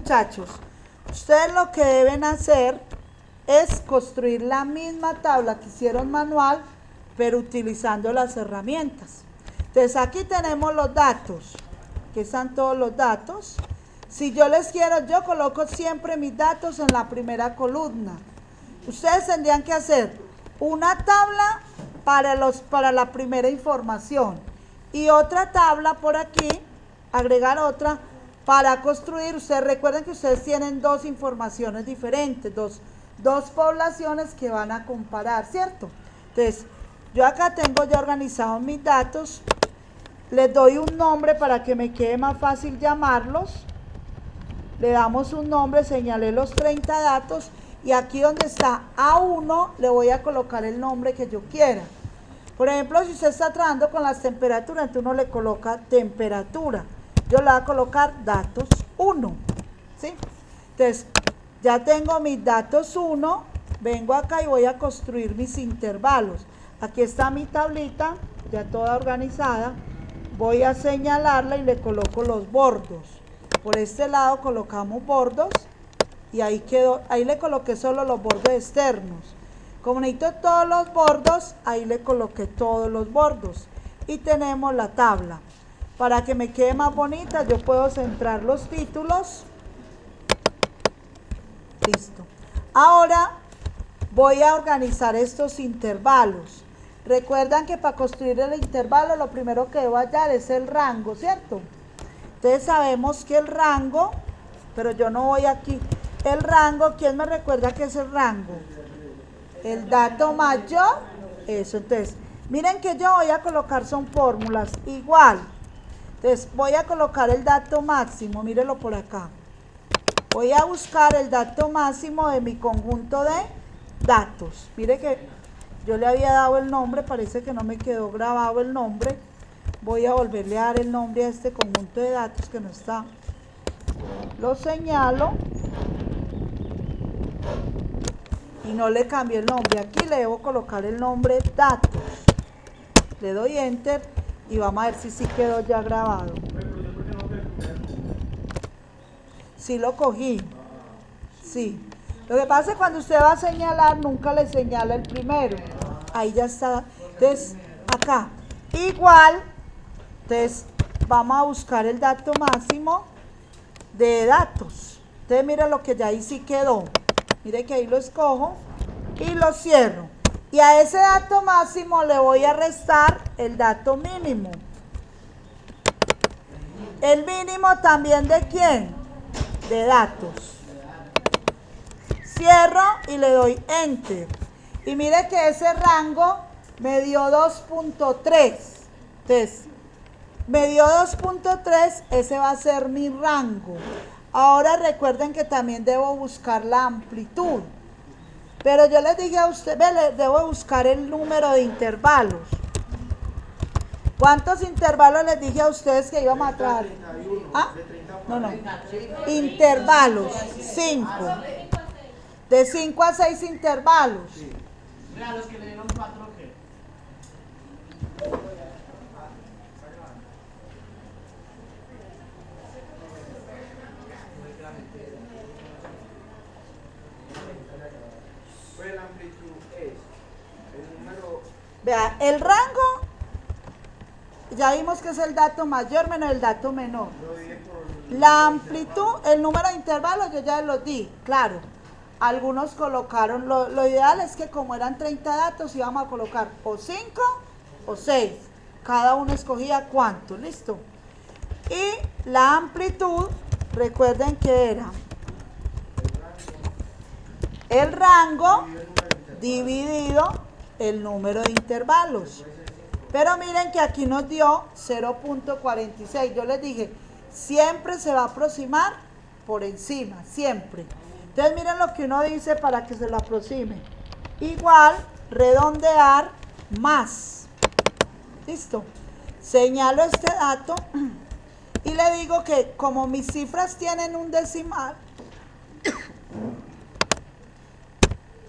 muchachos, ustedes lo que deben hacer es construir la misma tabla que hicieron manual, pero utilizando las herramientas. Entonces aquí tenemos los datos, aquí están todos los datos. Si yo les quiero, yo coloco siempre mis datos en la primera columna. Ustedes tendrían que hacer una tabla para la primera información y otra tabla por aquí, agregar otra para construir. Ustedes recuerden que ustedes tienen dos informaciones diferentes, dos poblaciones que van a comparar, ¿cierto? Entonces, yo acá tengo ya organizados mis datos, les doy un nombre para que me quede más fácil llamarlos, le damos un nombre, señalé los 30 datos y aquí donde está A1 le voy a colocar el nombre que yo quiera. Por ejemplo, si usted está trabajando con las temperaturas, entonces uno le coloca temperatura. Yo le voy a colocar datos 1, ¿sí? Entonces, ya tengo mis datos 1, vengo acá y voy a construir mis intervalos. Aquí está mi tablita, ya toda organizada. Voy a señalarla y le coloco los bordos. Por este lado colocamos bordos y ahí quedó, ahí le coloqué solo los bordes externos. Como necesito todos los bordos, ahí le coloqué todos los bordos. Y tenemos la tabla. Para que me quede más bonita, yo puedo centrar los títulos. Listo. Ahora voy a organizar estos intervalos. Recuerdan que para construir el intervalo, lo primero que debo hallar es el rango, ¿cierto? Entonces sabemos que el rango, pero yo no voy aquí. El rango, ¿quién me recuerda qué es el rango? El dato mayor, eso. Entonces, miren que yo voy a colocar, son fórmulas, igual. Entonces, voy a colocar el dato máximo, mírenlo por acá. Voy a buscar el dato máximo de mi conjunto de datos. Mire que yo le había dado el nombre, parece que no me quedó grabado el nombre. Voy a volverle a dar el nombre a este conjunto de datos que no está. Lo señalo. Y no le cambié el nombre. Aquí le debo colocar el nombre datos. Le doy enter y vamos a ver si sí quedó ya grabado. Sí lo cogí. Sí. Lo que pasa es que cuando usted va a señalar, nunca le señala el primero. Ahí ya está. Entonces, acá. Igual. Entonces, vamos a buscar el dato máximo de datos. Entonces, mira lo que ya ahí sí quedó. Mire que ahí lo escojo y lo cierro. Y a ese dato máximo le voy a restar el dato mínimo. ¿El mínimo también de quién? De datos. Cierro y le doy enter. Y mire que ese rango me dio 2.3. Entonces, me dio 2.3, ese va a ser mi rango. Ahora recuerden que también debo buscar la amplitud. Pero yo les dije a ustedes, debo buscar el número de intervalos. ¿Cuántos intervalos les dije a ustedes que íbamos a trabajar? ¿Ah? No. Intervalos, 5. De 5 a 6 intervalos. Mira, los que le dieron 4, ¿qué? Pues la amplitud es el número. Vea, el rango, ya vimos que es el dato mayor menos el dato menor. La amplitud, el número de intervalos, yo ya los di, claro. Algunos colocaron, lo ideal es que como eran 30 datos, íbamos a colocar o 5 o 6. Cada uno escogía cuánto, listo. Y la amplitud, recuerden que era el rango dividido el número de intervalos. Pero miren que aquí nos dio 0.46. Yo les dije, siempre se va a aproximar por encima, siempre. Entonces miren lo que uno dice para que se lo aproxime. Igual, redondear más. Listo. Señalo este dato y le digo que como mis cifras tienen un decimal,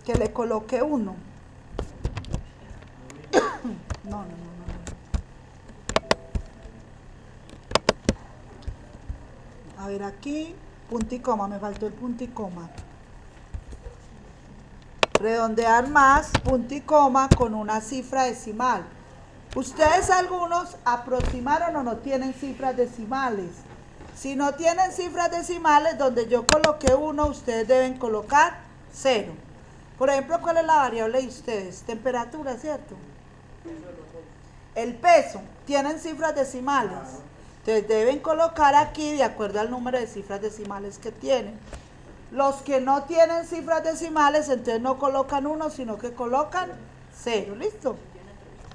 que le coloque 1. No. A ver aquí. punto y coma, me faltó el punto y coma. Redondear más, punto y coma con una cifra decimal. Ustedes algunos aproximaron o no tienen cifras decimales. Si no tienen cifras decimales, donde yo coloqué 1, ustedes deben colocar 0. Por ejemplo, ¿cuál es la variable de ustedes? Temperatura, ¿cierto? El peso. Tienen cifras decimales. Entonces deben colocar aquí de acuerdo al número de cifras decimales que tienen. Los que no tienen cifras decimales, entonces no colocan 1, sino que colocan 0. ¿Listo?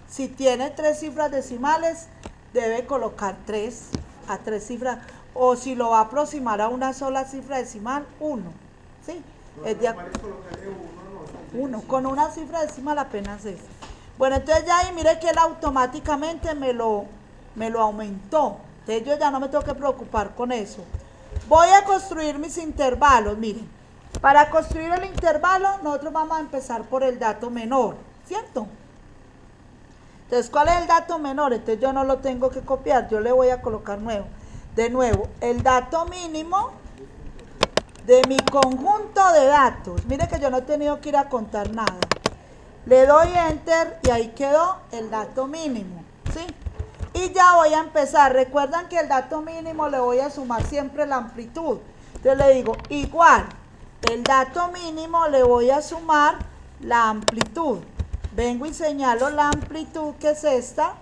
Si tiene 3 cifras decimales, debe colocar 3 a 3 cifras. O si lo va a aproximar a una sola cifra decimal, 1. ¿Sí? Es de 1. Con una cifra decimal apenas es. Bueno, entonces ya ahí mire que él automáticamente me lo aumentó. Entonces yo ya no me tengo que preocupar con eso. Voy a construir mis intervalos, miren. Para construir el intervalo, nosotros vamos a empezar por el dato menor, ¿cierto? Entonces, ¿cuál es el dato menor? Entonces yo no lo tengo que copiar, yo le voy a colocar nuevo. De nuevo, el dato mínimo de mi conjunto de datos. Mire que yo no he tenido que ir a contar nada. Le doy enter y ahí quedó el dato mínimo, ¿sí? Y ya voy a empezar. Recuerdan que el dato mínimo le voy a sumar siempre la amplitud. Entonces le digo igual, el dato mínimo le voy a sumar la amplitud. Vengo y señalo la amplitud, que es esta.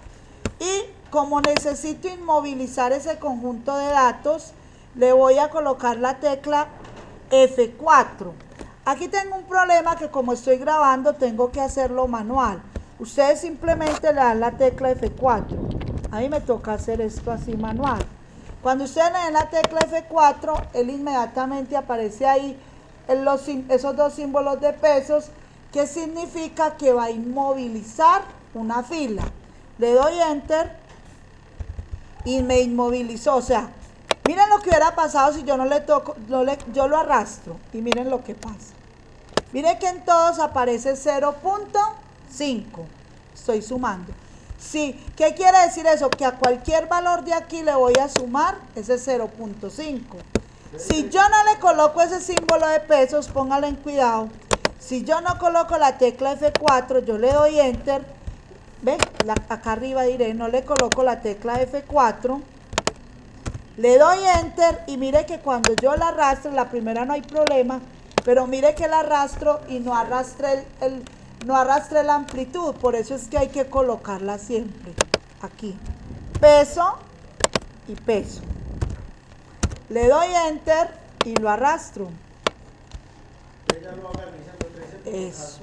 Y como necesito inmovilizar ese conjunto de datos, le voy a colocar la tecla F4. Aquí tengo un problema que como estoy grabando tengo que hacerlo manual. Ustedes simplemente le dan la tecla F4. A mí me toca hacer esto así manual. Cuando ustedes le den la tecla F4, él inmediatamente aparece ahí esos dos símbolos de pesos, que significa que va a inmovilizar una fila. Le doy enter y me inmovilizó. O sea, miren lo que hubiera pasado si yo no le toco, yo lo arrastro y miren lo que pasa. Miren que en todos aparece 0.5. Estoy sumando. Sí, ¿qué quiere decir eso? Que a cualquier valor de aquí le voy a sumar ese 0.5. Si yo no le coloco ese símbolo de pesos, póngale en cuidado. Si yo no coloco la tecla F4, yo le doy enter. ¿Ven? Acá arriba diré, no le coloco la tecla F4. Le doy enter y mire que cuando yo la arrastro, la primera no hay problema, pero mire que la arrastro y no arrastré la amplitud. Por eso es que hay que colocarla siempre aquí. Peso y peso. Le doy enter y lo arrastro. Eso.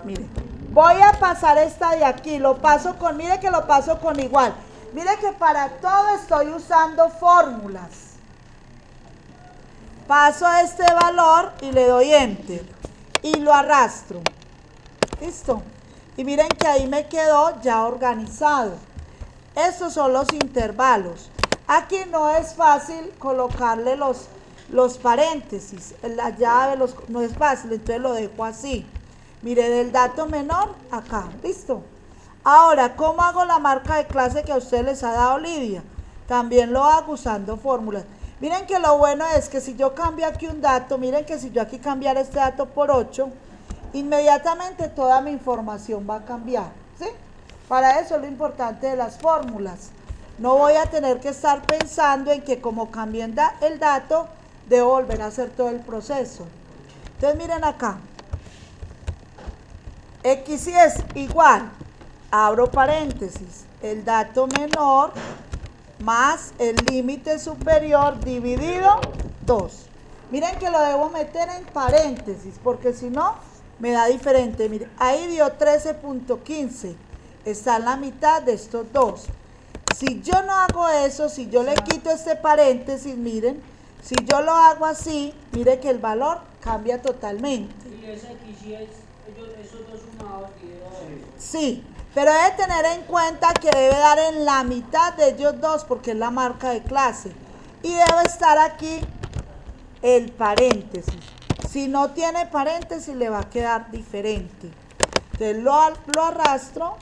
Mire, voy a pasar esta de aquí, lo paso con, mire que lo paso con igual. Mire que para todo estoy usando fórmulas. Paso este valor y le doy enter y lo arrastro. Listo. Y miren que ahí me quedó ya organizado. Estos son los intervalos. Aquí no es fácil colocarle los paréntesis, la llave, no es fácil, entonces lo dejo así. Mire, del dato menor acá, listo. Ahora, ¿cómo hago la marca de clase que a ustedes les ha dado Lidia? También lo hago usando fórmulas. Miren que lo bueno es que si yo cambio aquí un dato, miren que si yo aquí cambiara este dato por 8, inmediatamente toda mi información va a cambiar, ¿sí? Para eso es lo importante de las fórmulas. No voy a tener que estar pensando en que como cambié el dato, debo volver a hacer todo el proceso. Entonces miren acá. X y es igual, abro paréntesis, el dato menor más el límite superior dividido 2. Miren que lo debo meter en paréntesis, porque si no, me da diferente. Miren, ahí dio 13.15. Está en la mitad de estos dos. Si yo no hago eso, si yo le quito este paréntesis, miren, si yo lo hago así, mire que el valor cambia totalmente. Y ese aquí sí es, esos dos sumados dividido 2. Sí, pero debe tener en cuenta que debe dar en la mitad de ellos dos, porque es la marca de clase. Y debe estar aquí el paréntesis. Si no tiene paréntesis, le va a quedar diferente. Entonces lo arrastro.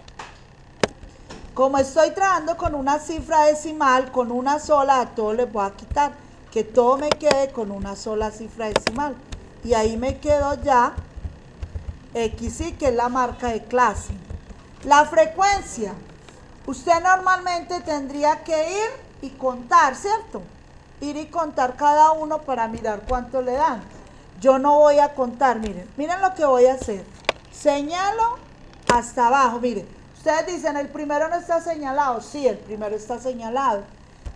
Como estoy trabajando con una cifra decimal, con una sola, a todos les voy a quitar. que todo me quede con una sola cifra decimal. Y ahí me quedo ya XY, que es la marca de clase. La frecuencia. Usted normalmente tendría que ir y contar, ¿cierto? Ir y contar cada uno para mirar cuánto le dan. Yo no voy a contar, miren lo que voy a hacer. Señalo hasta abajo, miren. Ustedes dicen, el primero no está señalado. Sí, el primero está señalado.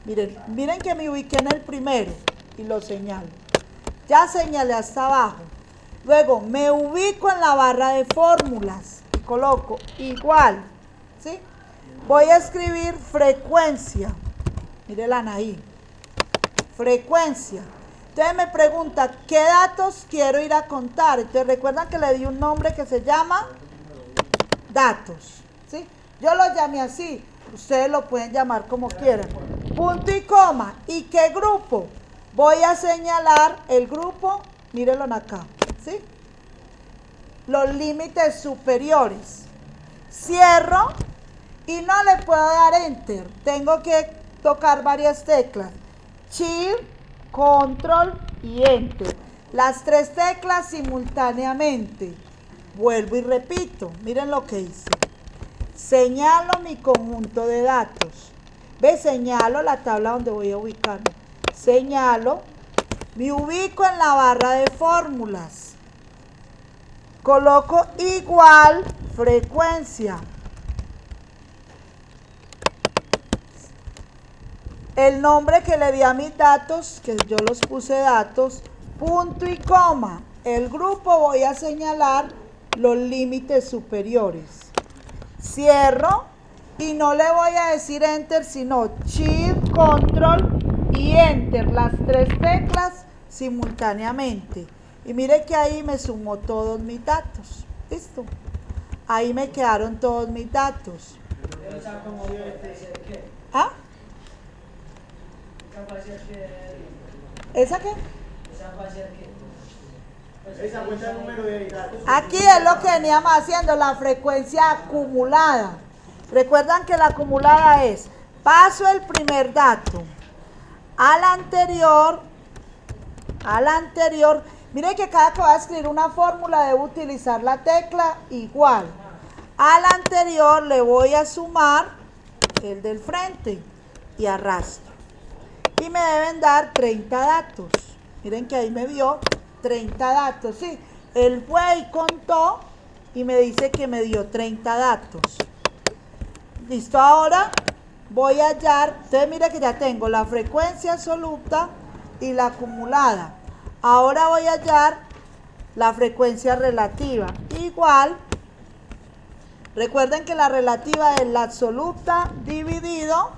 Miren que me ubiqué en el primero y lo señalo. Ya señalé hasta abajo. Luego me ubico en la barra de fórmulas y coloco igual, ¿sí? Voy a escribir frecuencia. Mírenla ahí. Frecuencia. Entonces me pregunta, ¿qué datos quiero ir a contar? Entonces recuerdan que le di un nombre que se llama datos, ¿sí? Yo lo llamé así. Ustedes lo pueden llamar como quieran. Punto y coma. ¿Y qué grupo? Voy a señalar el grupo, mírenlo acá, ¿sí? Los límites superiores. Cierro y no le puedo dar enter. Tengo que tocar varias teclas. Shift, control y enter. Las tres teclas simultáneamente. Vuelvo y repito. Miren lo que hice. Señalo mi conjunto de datos. ¿Ve? Señalo la tabla donde voy a ubicarme. Señalo. Me ubico en la barra de fórmulas. Coloco igual frecuencia. El nombre que le di a mis datos, que yo los puse datos, punto y coma. El grupo voy a señalar los límites superiores. Cierro y no le voy a decir enter, sino shift, control y enter, las tres teclas simultáneamente. Y mire que ahí me sumó todos mis datos. ¿Listo? Ahí me quedaron todos mis datos. ¿Ah? ¿Esa qué? Esa cuenta el número de datos. Aquí es lo que veníamos haciendo, la frecuencia acumulada. Recuerdan que la acumulada es, paso el primer dato al anterior. Miren que cada que voy a escribir una fórmula debo utilizar la tecla igual. Al anterior le voy a sumar el del frente y arrastro. Y me deben dar 30 datos. Miren que ahí me dio 30 datos, ¿sí? Él fue y contó y me dice que me dio 30 datos. Listo, ahora voy a hallar, entonces mire que ya tengo la frecuencia absoluta y la acumulada. Ahora voy a hallar la frecuencia relativa. Igual, recuerden que la relativa es la absoluta dividido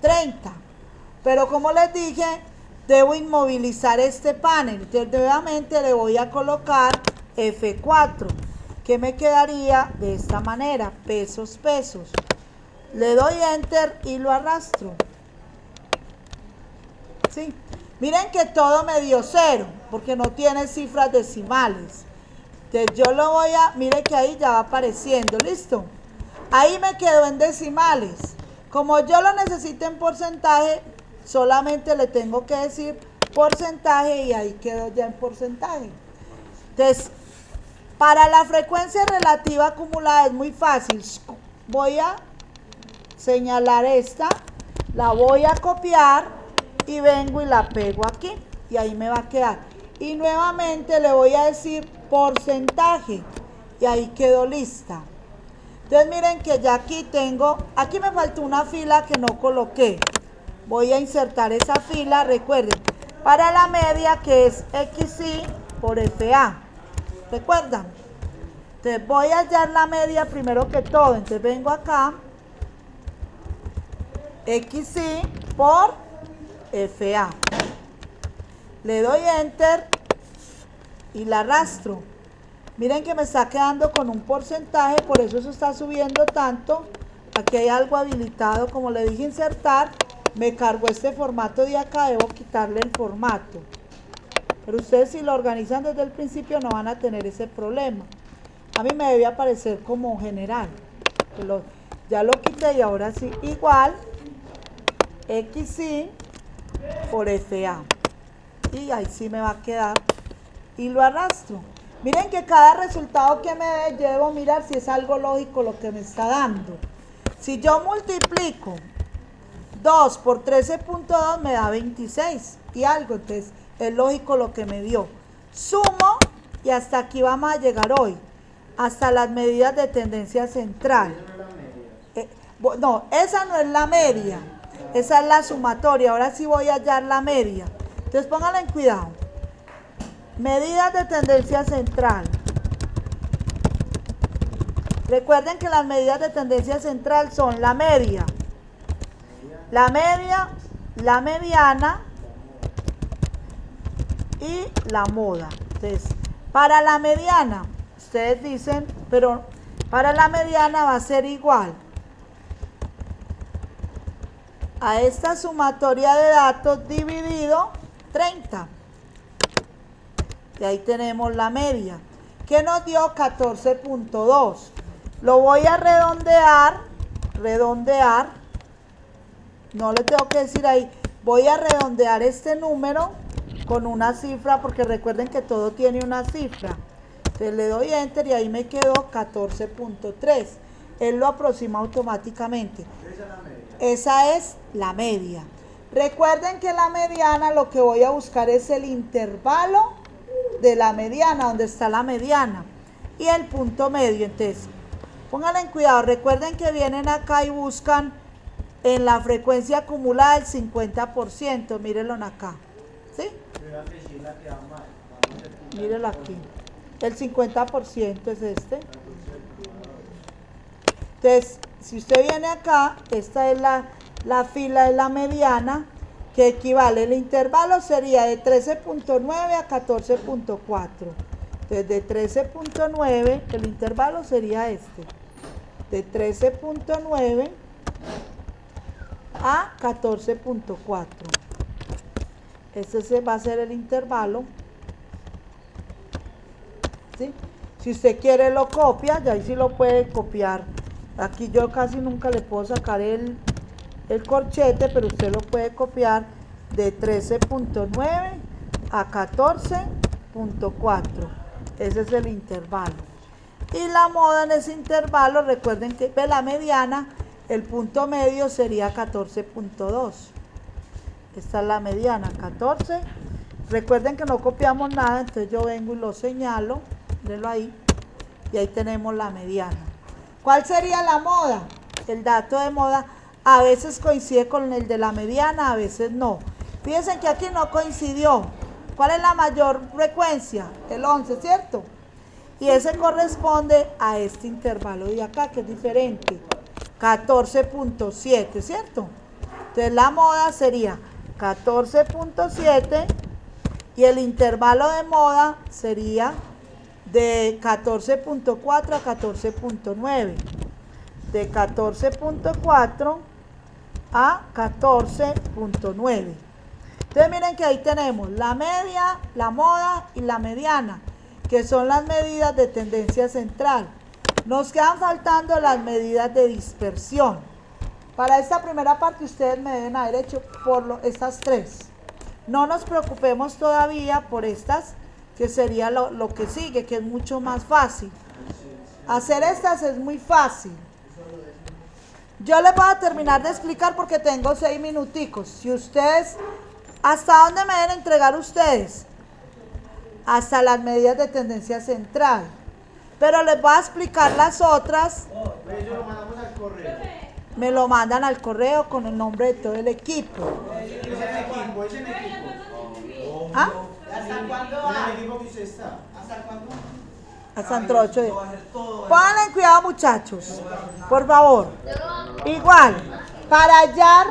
30. Pero como les dije, debo inmovilizar este panel. Entonces nuevamente le voy a colocar F4, que me quedaría de esta manera, pesos. Le doy enter y lo arrastro. ¿Sí? Miren que todo me dio 0, porque no tiene cifras decimales. Entonces yo lo voy a, mire que ahí ya va apareciendo, ¿listo? Ahí me quedó en decimales. Como yo lo necesito en porcentaje, solamente le tengo que decir porcentaje y ahí quedó ya en porcentaje. Entonces, para la frecuencia relativa acumulada es muy fácil. Voy a señalar esta, la voy a copiar y vengo y la pego aquí y ahí me va a quedar. Y nuevamente le voy a decir porcentaje y ahí quedó lista. Entonces miren que ya aquí tengo, aquí me faltó una fila que no coloqué. Voy a insertar esa fila, recuerden, para la media que es XY por FA. ¿Recuerdan? Entonces voy a hallar la media primero que todo. Entonces vengo acá, XY por FA. Le doy enter y la arrastro. Miren que me está quedando con un porcentaje, por eso eso está subiendo tanto. Aquí hay algo habilitado, como le dije insertar, me cargó este formato de acá, debo quitarle el formato. Pero ustedes si lo organizan desde el principio no van a tener ese problema. A mí me debe aparecer como general. Ya lo quité y ahora sí, igual, XY por FA. Y ahí sí me va a quedar. Y lo arrastro. Miren que cada resultado que me dé, yo debo mirar si es algo lógico lo que me está dando. Si yo multiplico 2 por 13.2 me da 26 y algo, entonces es lógico lo que me dio. Sumo y hasta aquí vamos a llegar hoy, hasta las medidas de tendencia central. No, esa no es la media, esa es la sumatoria. Ahora sí voy a hallar la media. Entonces pónganla en cuidado. Medidas de tendencia central. Recuerden que las medidas de tendencia central son la media, la mediana y la moda. Entonces, para la mediana, ustedes dicen, pero para la mediana va a ser igual a esta sumatoria de datos dividido 30. Y ahí tenemos la media, que nos dio 14.2. Lo voy a redondear, no le tengo que decir ahí, voy a redondear este número con una cifra, porque recuerden que todo tiene una cifra. Entonces le doy enter y ahí me quedó 14.3. Él lo aproxima automáticamente. Esa es la media. Recuerden que la mediana, lo que voy a buscar es el intervalo de la mediana, donde está la mediana, y el punto medio. Entonces, pónganle en cuidado. Recuerden que vienen acá y buscan en la frecuencia acumulada el 50%. Mírenlo acá. ¿Sí? Mírenlo aquí. El 50% es este. Entonces, si usted viene acá, esta es la fila de la mediana, que equivale, el intervalo sería de 13.9 a 14.4. Entonces, de 13.9, el intervalo sería este. De 13.9 a 14.4. Este va a ser el intervalo. ¿Sí? Si usted quiere lo copia, ya ahí sí lo puede copiar. Aquí yo casi nunca le puedo sacar el corchete, pero usted lo puede copiar de 13.9 a 14.4. Ese es el intervalo. Y la moda en ese intervalo, recuerden que de la mediana, el punto medio sería 14.2. Esta es la mediana, 14. Recuerden que no copiamos nada, entonces yo vengo y lo señalo, mírenlo ahí, y ahí tenemos la mediana. ¿Cuál sería la moda? El dato de moda a veces coincide con el de la mediana, a veces no. Fíjense que aquí no coincidió. ¿Cuál es la mayor frecuencia? El 11, ¿cierto? Y ese corresponde a este intervalo de acá, que es diferente. 14.7, ¿cierto? Entonces la moda sería 14.7 y el intervalo de moda sería de 14.4 a 14.9. De 14.4 a 14.9. Entonces miren que ahí tenemos la media, la moda y la mediana, que son las medidas de tendencia central. Nos quedan faltando las medidas de dispersión. Para esta primera parte ustedes me deben haber hecho por estas tres. No nos preocupemos todavía por estas, que sería lo que sigue, que es mucho más fácil. Hacer estas es muy fácil. Yo les voy a terminar de explicar porque tengo 6 minuticos. Si ustedes, ¿hasta dónde me deben entregar ustedes? Hasta las medidas de tendencia central. Pero les voy a explicar las otras. Eso lo mandamos al correo. Me lo mandan al correo con el nombre de todo el equipo. Es en equipo, es en equipo. ¿Ah? ¿Hasta cuándo va? En el equipo que usted está. ¿Hasta cuándo? Hasta dentro de 8 días. Pónganle cuidado, muchachos. Por favor. Igual, para hallar,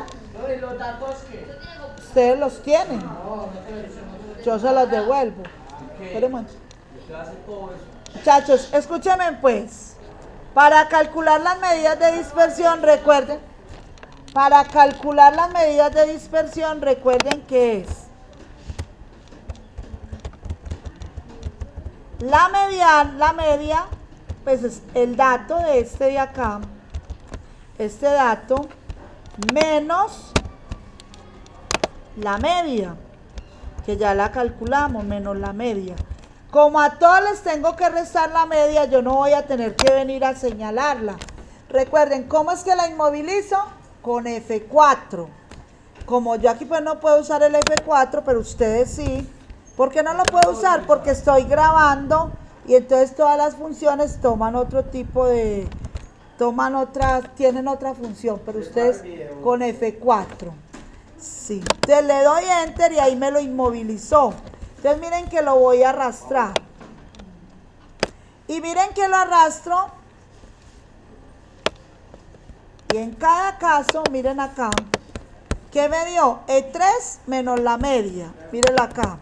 ¿Los datos qué? ustedes los tienen. Yo se los devuelvo. Espérenme. Muchachos, escúchenme pues. Para calcular las medidas de dispersión, recuerden. Para calcular las medidas de dispersión, recuerden que es la media, pues es el dato de este de acá, este dato, menos la media, que ya la calculamos, menos la media. Como a todos les tengo que restar la media, yo no voy a tener que venir a señalarla. Recuerden, ¿cómo es que la inmovilizo? Con F4. Como yo aquí pues no puedo usar el F4, pero ustedes sí. ¿Por qué no lo puedo usar? Porque estoy grabando y entonces todas las funciones toman otro tipo de... tienen otra función, pero ustedes con F4. Sí. Entonces le doy Enter y ahí me lo inmovilizó. Entonces miren que lo voy a arrastrar. Y miren que lo arrastro. Y en cada caso, miren acá. ¿Qué me dio? E3 menos la media. Miren acá.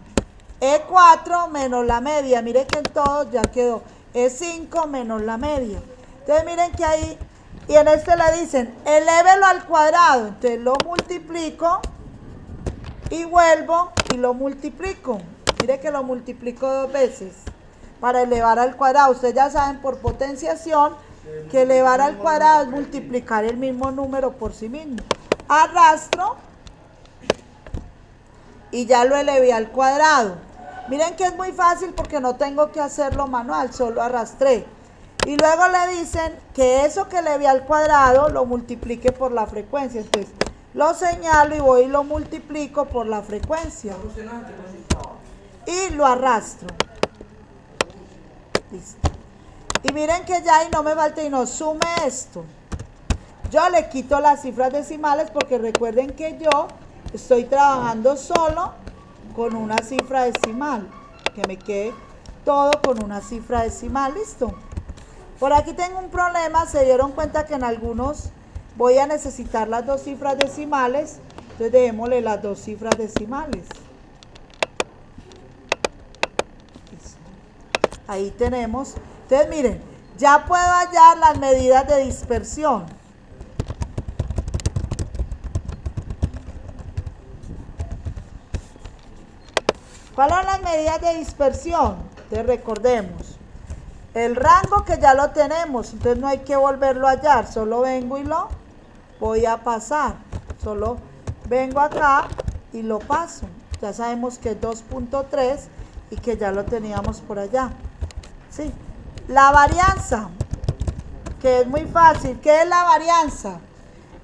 E4 menos la media. Miren que en todos ya quedó. E5 menos la media. Entonces miren que ahí, y en este le dicen, elévelo al cuadrado. Entonces lo multiplico y vuelvo y lo multiplico. Miren que lo multiplico 2 veces para elevar al cuadrado. Ustedes ya saben por potenciación que elevar al cuadrado es multiplicar el mismo número por sí mismo. Arrastro y ya lo elevé al cuadrado. Miren que es muy fácil porque no tengo que hacerlo manual, solo arrastré. Y luego le dicen que eso que elevé al cuadrado lo multiplique por la frecuencia. Entonces lo señalo y voy y lo multiplico por la frecuencia. Y lo arrastro. Listo. Y miren que ya ahí no me falta y no sume esto. Yo le quito las cifras decimales porque recuerden que yo estoy trabajando solo con una cifra decimal. Que me quede todo con una cifra decimal. Listo. Por aquí tengo un problema. Se dieron cuenta que en algunos voy a necesitar las 2 cifras decimales. Entonces dejémosle las 2 cifras decimales. Ahí tenemos. Entonces miren, ya puedo hallar las medidas de dispersión. ¿Cuáles son las medidas de dispersión? Entonces recordemos. El rango que ya lo tenemos, entonces no hay que volverlo a hallar. Solo vengo y lo voy a pasar. Solo vengo acá y lo paso. Ya sabemos que es 2.3 y que ya lo teníamos por allá. ¿Sí? La varianza, que es muy fácil. ¿Qué es la varianza?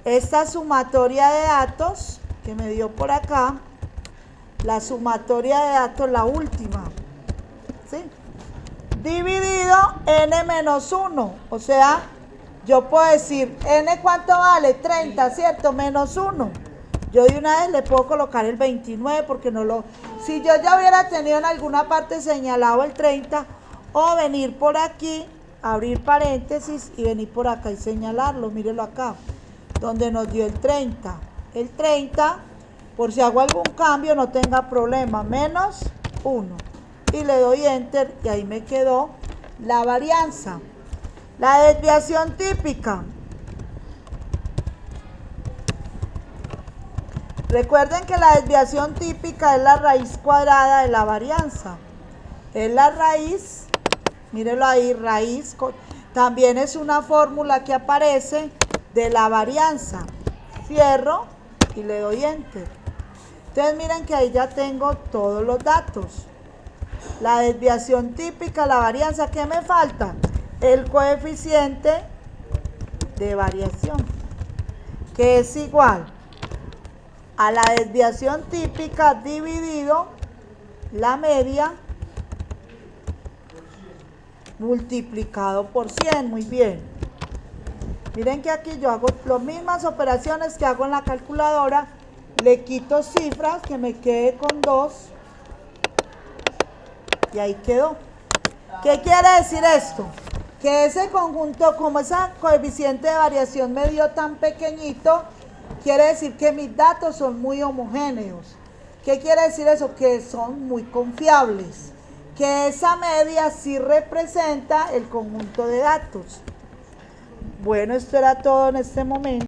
Esta sumatoria de datos que me dio por acá, la sumatoria de datos, la última, ¿sí? Dividido n menos 1, o sea, yo puedo decir, n ¿cuánto vale? 30, ¿cierto? Menos 1. Yo de una vez le puedo colocar el 29 porque no lo... Si yo ya hubiera tenido en alguna parte señalado el 30, o venir por aquí, abrir paréntesis y venir por acá y señalarlo, mírenlo acá, donde nos dio el 30. El 30, por si hago algún cambio no tenga problema, menos 1. Y le doy Enter y ahí me quedó la varianza. La desviación típica. Recuerden que la desviación típica es la raíz cuadrada de la varianza. Es la raíz, mírenlo ahí, raíz, también es una fórmula que aparece de la varianza. Cierro y le doy Enter. Entonces miren que ahí ya tengo todos los datos. La desviación típica, la varianza. ¿Qué me falta? El coeficiente de variación, que es igual a la desviación típica dividido la media multiplicado por 100. Muy bien. Miren que aquí yo hago las mismas operaciones que hago en la calculadora. Le quito cifras, que me quede con 2. Y ahí quedó. ¿Qué quiere decir esto? Que ese conjunto, como ese coeficiente de variación me dio tan pequeñito, quiere decir que mis datos son muy homogéneos. ¿Qué quiere decir eso? Que son muy confiables. Que esa media sí representa el conjunto de datos. Bueno, esto era todo en este momento.